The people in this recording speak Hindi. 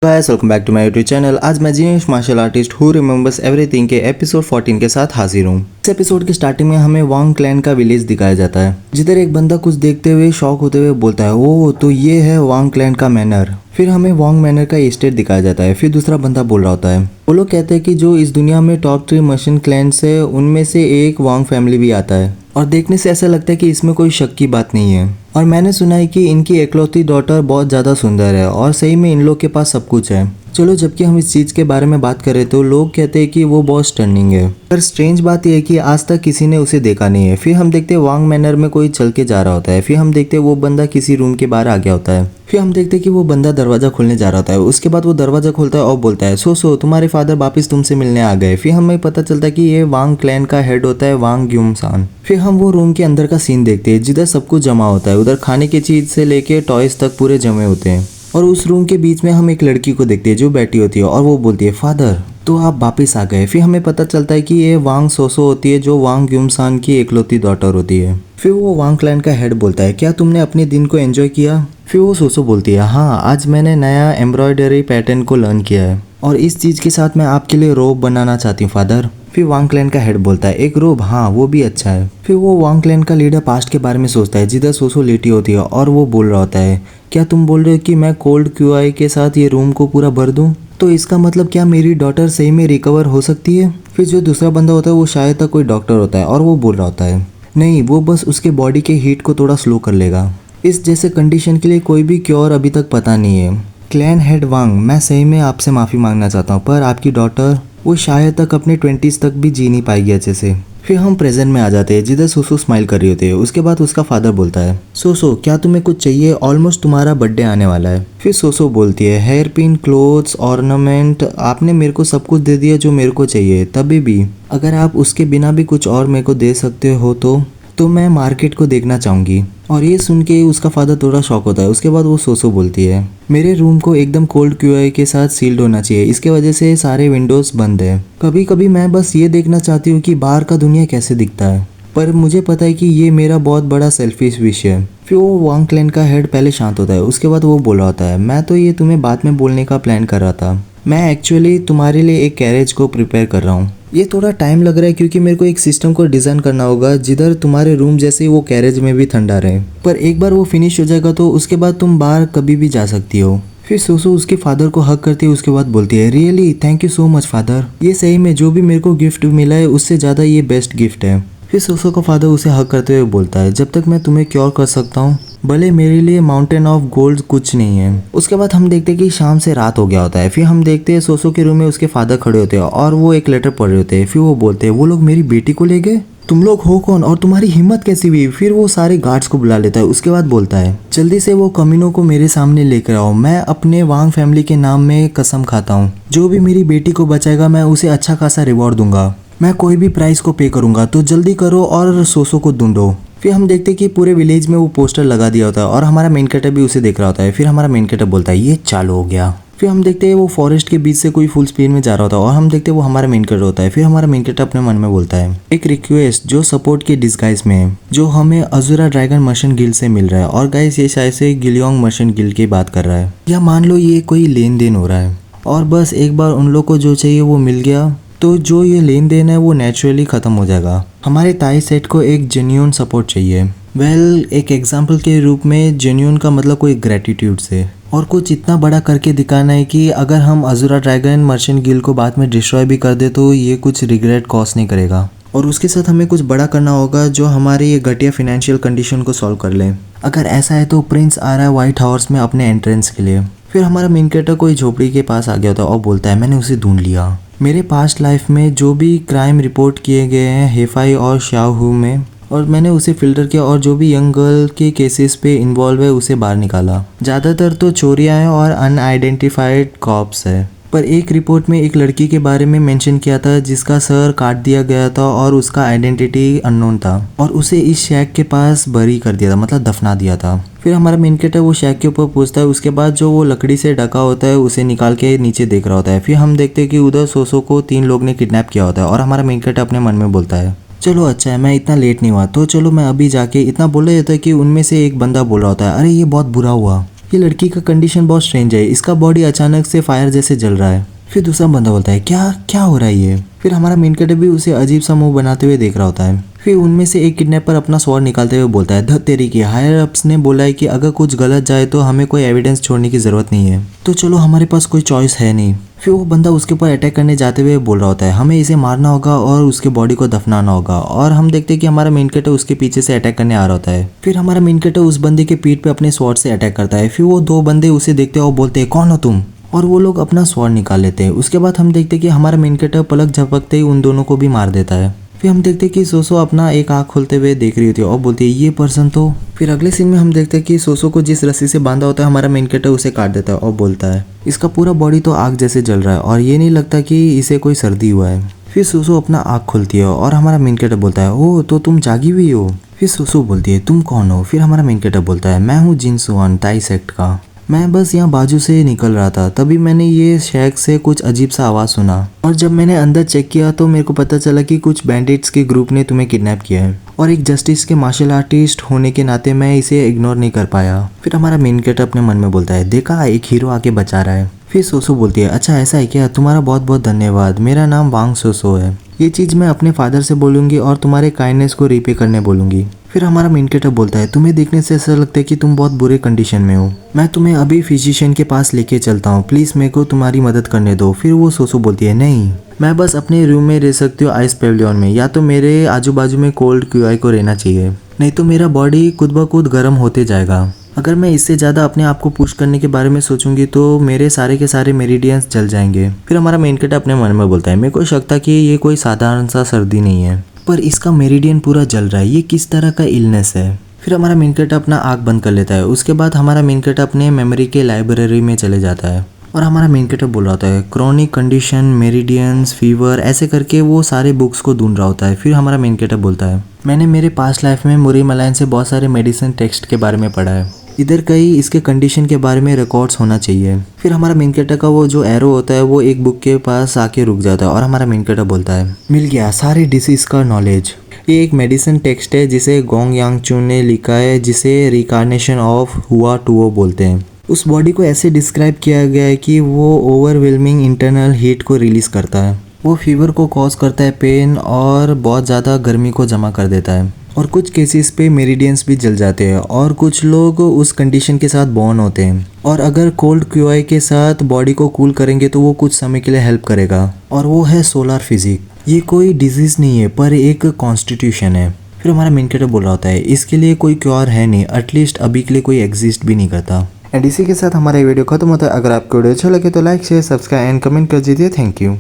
Guys welcome back to my YouTube channel. आज मैं genius martial artist who remembers everything के एपिसोड 14 के साथ हाजिर हूँ। इस एपिसोड की स्टार्टिंग में हमें वांग क्लैन का विलेज दिखाया जाता है, जिधर एक बंदा कुछ देखते हुए शॉक होते हुए बोलता है, ओह तो ये है वांग क्लैन का मैनर। फिर हमें वांग मैनर का एस्टेट दिखाया जाता है। फिर दूसरा बंदा बोल रहा होता है, वो लोग कहते हैं कि जो इस दुनिया में टॉप 3 मशीन क्लैन्स है उनमें से एक वांग फैमिली भी आता है, और देखने से ऐसा लगता है कि इसमें कोई शक की बात नहीं है। और मैंने सुना है कि इनकी एकलौती डॉटर बहुत ज़्यादा सुंदर है और सही में इन लोग के पास सब कुछ है। चलो, जबकि हम इस चीज़ के बारे में बात करें तो लोग कहते हैं कि वो बहुत स्टर्निंग है, पर स्ट्रेंज बात यह है कि आज तक किसी ने उसे देखा नहीं है। फिर हम देखते हैं वांग मैनर में कोई चल के जा रहा होता है। फिर हम देखते हैं वो बंदा किसी रूम के बाहर आ गया होता है। फिर हम देखते हैं कि वो बंदा दरवाजा खोलने जा रहा होता है। उसके बाद वो दरवाजा खोलता है और बोलता है, सो तुम्हारे फादर वापस तुमसे मिलने आ गए। फिर हमें पता चलता है कि ये वांग क्लैन का हेड होता है, वांग ग्यूमसान। फिर हम वो रूम के अंदर का सीन देखते हैं जिधर सब कुछ जमा होता है। उधर खाने की चीज से लेके टॉयज तक पूरे जमे होते हैं। और उस रूम के बीच में हम एक लड़की को देखते हैं जो बैठी होती है और वो बोलती है, फादर तो आप वापस आ गए। फिर हमें पता चलता है कि ये वांग सोसो होती है जो वांग ग्यूमसान की एकलौती डॉटर होती है। फिर वो वांग क्लैन का हेड बोलता है, क्या तुमने अपने दिन को एंजॉय किया? फिर वो सोसो बोलती है, हाँ आज मैंने नया एम्ब्रॉयडरी पैटर्न को लर्न किया है और इस चीज़ के साथ मैं आपके लिए रोब बनाना चाहती हूँ फादर। फिर वांग क्लैन का हेड बोलता है, एक रोब, हाँ वो भी अच्छा है। फिर वो वांग क्लैन का लीडर पास्ट के बारे में सोचता है जिधर सोसो लेटी होती है और वो बोल रहा होता है, क्या तुम बोल रहे हो कि मैं कोल्ड क्यूआई के साथ ये रूम को पूरा भर दूं? तो इसका मतलब क्या मेरी डॉटर सही में रिकवर हो सकती है? फिर जो दूसरा बंदा होता है वो शायद तक कोई डॉक्टर होता है और वो बोल रहा होता है, नहीं वो बस उसके बॉडी के हीट को थोड़ा स्लो कर लेगा। इस जैसे कंडीशन के लिए कोई भी क्योर अभी तक पता नहीं है। क्लैन हेड वांग, मैं सही में आपसे माफ़ी मांगना चाहता हूँ, पर आपकी डॉटर वो शायद तक अपने 20s तक भी जी नहीं पाएगी अच्छे से। फिर हम प्रेजेंट में आ जाते हैं जिधर सोसो स्माइल कर रही होती है। उसके बाद उसका फादर बोलता है, सोसो क्या तुम्हें कुछ चाहिए? ऑलमोस्ट तुम्हारा बर्थडे आने वाला है। फिर सोसो बोलती है, हेयर पिन, क्लोथ्स, ऑर्नामेंट, आपने मेरे को सब कुछ दे दिया जो मेरे को चाहिए। तभी भी अगर आप उसके बिना भी कुछ और मेरे को दे सकते हो तो मैं मार्केट को देखना चाहूँगी। और ये सुन के उसका फादर थोड़ा शॉक होता है। उसके बाद वो सोसो बोलती है, मेरे रूम को एकदम कोल्ड क्यूआई के साथ सील्ड होना चाहिए, इसके वजह से सारे विंडोज़ बंद है। कभी कभी मैं बस ये देखना चाहती हूँ कि बाहर का दुनिया कैसे दिखता है, पर मुझे पता है कि ये मेरा बहुत बड़ा सेल्फिश विश है। फिर वो वांग क्लैन का हेड पहले शांत होता है। उसके बाद वो बोल रहा होता है, मैं तो ये तुम्हें बाद में बोलने का प्लान कर रहा था। मैं एक्चुअली तुम्हारे लिए एक कैरेज को प्रिपेयर कर रहा हूँ। ये थोड़ा टाइम लग रहा है क्योंकि मेरे को एक सिस्टम को डिज़ाइन करना होगा जिधर तुम्हारे रूम जैसे वो कैरेज में भी ठंडा रहे, पर एक बार वो फिनिश हो जाएगा तो उसके बाद तुम बाहर कभी भी जा सकती हो। फिर सोसो उसके फादर को हक करती है। उसके बाद बोलती है, really thank you so much father, ये सही में जो भी मेरे को गिफ्ट मिला है उससे ज़्यादा ये बेस्ट गिफ्ट है। फिर सोसो का फादर उसे हक करते हुए बोलता है, जब तक मैं तुम्हें क्योर कर सकता हूँ भले मेरे लिए माउंटेन ऑफ गोल्ड कुछ नहीं है। उसके बाद हम देखते हैं कि शाम से रात हो गया होता है। फिर हम देखते हैं सोसो के रूम में उसके फादर खड़े होते हैं और वो एक लेटर पढ़ रहे होते हैं। फिर वो बोलते हैं, वो लोग मेरी बेटी को ले गए? तुम लोग हो कौन और तुम्हारी हिम्मत कैसी हुई? फिर वो सारे गार्ड्स को बुला लेता है। उसके बाद बोलता है, जल्दी से वो कमीनों को मेरे सामने लेकर आओ। मैं अपने वांग फैमिली के नाम में कसम खाता हूँ, जो भी मेरी बेटी को बचाएगा मैं उसे अच्छा खासा रिवॉर्ड दूंगा। मैं कोई भी प्राइस को पे करूंगा, तो जल्दी करो और सोसो को ढूंढो। फिर हम देखते हैं कि पूरे विलेज में वो पोस्टर लगा दिया होता है और हमारा मेन कैरेक्टर भी उसे देख रहा होता है। फिर हमारा मेन कैरेक्टर बोलता है, ये चालू हो गया। फिर हम देखते हैं वो फॉरेस्ट के बीच से कोई फुल स्पीड में जा रहा होता है और हम देखते हैं वो हमारा मेन कैरेक्टर होता है। फिर हमारा मेन कैरेक्टर अपने मन में बोलता है, एक रिक्वेस्ट जो सपोर्ट के डिस्गाइज में है, जो हमें अजुरा ड्रैगन मर्चेंट गिल्ड से मिल रहा है। और गाइस ये शायद से गिलियोंग मर्चेंट गिल्ड की बात कर रहा है, या मान लो ये कोई लेन देन हो रहा है और बस एक बार उन लोग को जो चाहिए वो मिल गया तो जो ये लेन देन है वो नेचुरली ख़त्म हो जाएगा। हमारे ताई सेट को एक जेन्युइन सपोर्ट चाहिए। एक एग्जाम्पल के रूप में जेन्युइन का मतलब कोई ग्रेटिट्यूड से, और कुछ इतना बड़ा करके दिखाना है कि अगर हम अजुरा ड्रैगन मर्चेंट गिल्ड को बाद में डिस्ट्रॉय भी कर दे तो ये कुछ रिग्रेट कॉज नहीं करेगा। और उसके साथ हमें कुछ बड़ा करना होगा जो हमारी ये घटिया फाइनेंशियल कंडीशन को सॉल्व कर ले। अगर ऐसा है तो प्रिंस आ रहा है व्हाइट हाउस में अपने एंट्रेंस के लिए। फिर हमारा मेन कैरेक्टर कोई झोपड़ी के पास आ गया होता है और बोलता है, मैंने उसे ढूंढ लिया। मेरे पास्ट लाइफ में जो भी क्राइम रिपोर्ट किए गए हैं हेफाई और शाहू में, और मैंने उसे फिल्टर किया और जो भी यंग गर्ल के केसेस पे इन्वॉल्व है उसे बाहर निकाला। ज़्यादातर तो चोरियाँ हैं और अनआइडेंटिफाइड कॉप्स है, पर एक रिपोर्ट में एक लड़की के बारे में मेंशन किया था जिसका सर काट दिया गया था और उसका आइडेंटिटी अननोन था और उसे इस शैक के पास बरी कर दिया था, मतलब दफना दिया था। फिर हमारा मेन कैरेक्टर वो शैक के ऊपर पूछता है। उसके बाद जो वो लकड़ी से ढका होता है उसे निकाल के नीचे देख रहा होता है। फिर हम देखते हैं कि उधर सोसो को 3 लोग ने किडनैप किया होता है और हमारा मेन कैरेक्टर अपने मन में बोलता है, चलो अच्छा है मैं इतना लेट नहीं हुआ, तो चलो मैं अभी जाके इतना बोल रहा होता है कि उनमें से एक बंदा बोल रहा होता है, अरे ये बहुत बुरा हुआ। ये लड़की का कंडीशन बहुत स्ट्रेंज है, इसका बॉडी अचानक से फायर जैसे जल रहा है। फिर दूसरा बंदा बोलता है क्या क्या हो रहा है ये। फिर हमारा मेन कैरेक्टर भी उसे अजीब सा मुंह बनाते हुए देख रहा होता है। फिर उनमें से एक किडनैपर अपना स्वॉर्ड निकालते हुए बोलता है, धत तेरी की, हायर अप्स ने बोला है कि अगर कुछ गलत जाए तो हमें कोई एविडेंस छोड़ने की जरूरत नहीं है, तो चलो हमारे पास कोई चॉइस है नहीं। फिर वो बंदा उसके ऊपर अटैक करने जाते हुए बोल रहा होता है, हमें इसे मारना होगा और उसके बॉडी को दफनाना होगा। और हम देखते हैं कि हमारा मेन कैरेक्टर उसके पीछे से अटैक करने आ रहा होता है। फिर हमारा मेन कैरेक्टर उस बंदे के पीठ पे अपने स्वॉर्ड से अटैक करता है। फिर वो दो बंदे उसे देखते हैं और बोलते हैं, कौन हो तुम, और वो लोग अपना स्वॉर्ड निकाल लेते हैं। उसके बाद हम देखते हैं कि हमारा मेन कैरेक्टर पलक झपकते ही उन दोनों को भी मार देता है। फिर हम देखते हैं कि सोसो अपना एक आँख खोलते हुए देख रही होती है और बोलती है, ये पर्सन तो। फिर अगले सीन में हम देखते हैं कि सोसो को जिस रस्सी से बांधा होता है हमारा मेन कैरेक्टर उसे काट देता है और बोलता है, इसका पूरा बॉडी तो आग जैसे जल रहा है और ये नहीं लगता कि इसे कोई सर्दी हुआ है। फिर सोसो अपना आँख खोलती है और हमारा मेन कैरेक्टर बोलता है, ओह तो तुम जागी हुई हो। फिर सोसो बोलती है, तुम कौन हो। फिर हमारा मेन कैरेक्टर बोलता है, मैं हूँ जिन सुहान, ताई सेक्ट का। मैं बस यहाँ बाजू से निकल रहा था, तभी मैंने ये शैक से कुछ अजीब सा आवाज़ सुना और जब मैंने अंदर चेक किया तो मेरे को पता चला कि कुछ बैंडिट्स के ग्रुप ने तुम्हें किडनैप किया है और एक जस्टिस के मार्शल आर्टिस्ट होने के नाते मैं इसे इग्नोर नहीं कर पाया। फिर हमारा मेन कैरेक्टर अपने मन में बोलता है, देखा एक हीरो आके बचा रहा है। फिर सोसो बोलती है, अच्छा ऐसा है क्या, तुम्हारा बहुत बहुत धन्यवाद, मेरा नाम वांग सोसो है। ये चीज़ मैं अपने फादर से बोलूँगी और तुम्हारे काइंडनेस को रीपे करने बोलूँगी। फिर हमारा मेन कैरेक्टर बोलता है, तुम्हें देखने से ऐसा लगता है कि तुम बहुत बुरे कंडीशन में हो, मैं तुम्हें अभी फिजिशियन के पास लेके चलता हूँ, प्लीज़ मेरे को तुम्हारी मदद करने दो। फिर वो सोसो बोलती है, नहीं मैं बस अपने रूम में रह सकती हूँ आइस पेविलियन में, या तो मेरे आजू बाजू में कोल्ड क्यूआई को रहना चाहिए, नहीं तो मेरा बॉडी खुद ब खुद गर्म होते जाएगा। अगर मैं इससे ज़्यादा अपने आप को पुश करने के बारे में सोचूंगी तो मेरे सारे के सारे मेरिडियंस जल जाएंगे। फिर हमारा मेन कैरेक्टर अपने मन में बोलता है, मेरे को शक था कि ये कोई साधारण सा सर्दी नहीं है, पर इसका मेरिडियन पूरा जल रहा है, ये किस तरह का इलनेस है। फिर हमारा मेन कैरेक्टर अपना आँख बंद कर लेता है। उसके बाद हमारा मेन कैरेक्टर अपने मेमोरी के लाइब्रेरी में चले जाता है और हमारा मेन कैरेक्टर बोल रहा होता है, क्रॉनिक कंडीशन, मेरिडियंस, फीवर, ऐसे करके वो सारे बुक्स को ढूंढ रहा होता है। फिर हमारा मेन कैरेक्टर बोलता है, मैंने मेरे पास्ट लाइफ में मुरी मलायन से बहुत सारे मेडिसिन टेक्स्ट के बारे में पढ़ा है, इधर कहीं इसके कंडीशन के बारे में रिकॉर्ड्स होना चाहिए। फिर हमारा मेन कैरेक्टर का वो जो एरो होता है वो एक बुक के पास आके रुक जाता है और हमारा मेन कैरेक्टर बोलता है, मिल गया सारे डिसीज का नॉलेज। ये एक मेडिसिन टेक्स्ट है जिसे गोंग यांग चून ने लिखा है, जिसे रिकार्नेशन ऑफ हुआ टुओ बोलते हैं। उस बॉडी को ऐसे डिस्क्राइब किया गया है कि वो ओवरवेलमिंग इंटरनल हीट को रिलीज करता है, वो फीवर को कॉज करता है, पेन और बहुत ज़्यादा गर्मी को जमा कर देता है, और कुछ केसेस पे मेरिडियंस भी जल जाते हैं और कुछ लोग उस कंडीशन के साथ बॉर्न होते हैं, और अगर कोल्ड क्यूआई के साथ बॉडी को कूल करेंगे तो वो कुछ समय के लिए हेल्प करेगा, और वो है सोलर फिजिक। ये कोई डिजीज़ नहीं है पर एक कॉन्स्टिट्यूशन है। फिर हमारा मेन कैरेक्टर बोल रहा होता है, इसके लिए कोई क्योर है नहीं, एटलीस्ट अभी के लिए कोई एग्जिस्ट भी नहीं करता। एंड इसी के साथ हमारा वीडियो खत्म होता है। अगर आपको वीडियो अच्छा लगे तो like share subscribe and comment कर दीजिए। Thank you.